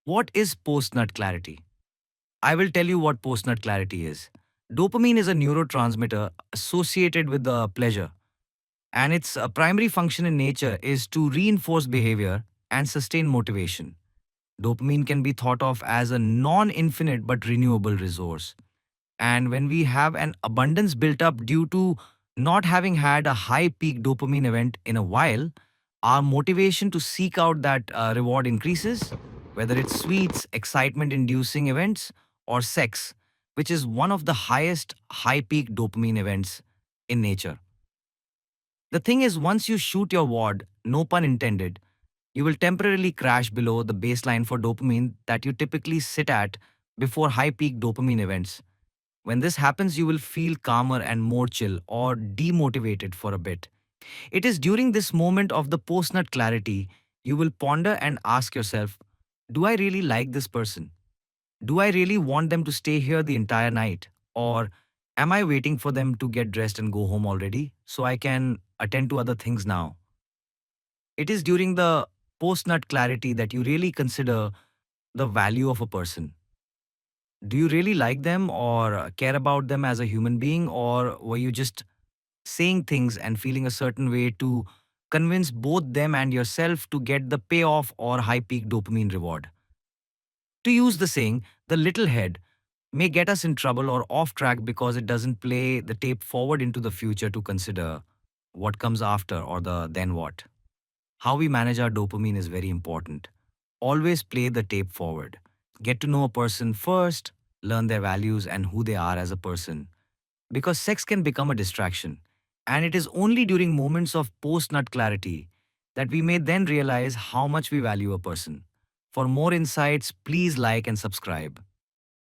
What is post-nut clarity? I will tell you what post-nut clarity is. Dopamine is a neurotransmitter associated with the pleasure, and its primary function in nature is to reinforce behavior and sustain motivation. Dopamine can be thought of as a non-infinite but renewable resource. And when we have an abundance built up due to not having had a high peak dopamine event in a while, our motivation to seek out that reward increases, whether it's sweets, excitement inducing events, or sex, which is one of the highest high peak dopamine events in nature. The thing is, once you shoot your wad, no pun intended, you will temporarily crash below the baseline for dopamine that you typically sit at before high peak dopamine events. When this happens, you will feel calmer and more chill or demotivated for a bit. It is during this moment of the post nut clarity you will ponder and ask yourself, do I really like this person? Do I really want them to stay here the entire night? Or am I waiting for them to get dressed and go home already so I can attend to other things now? It is during the post nut clarity that you really consider the value of a person. Do you really like them or care about them as a human being, or were you just saying things and feeling a certain way to convince both them and yourself to get the payoff or high peak dopamine reward? To use the saying, the little head may get us in trouble or off track because it doesn't play the tape forward into the future to consider what comes after or the then what. How we manage our dopamine is very important. Always play the tape forward. Get to know a person first, learn their values and who they are as a person. Because sex can become a distraction. And it is only during moments of post nut clarity that we may then realize how much we value a person. For more insights, please like and subscribe.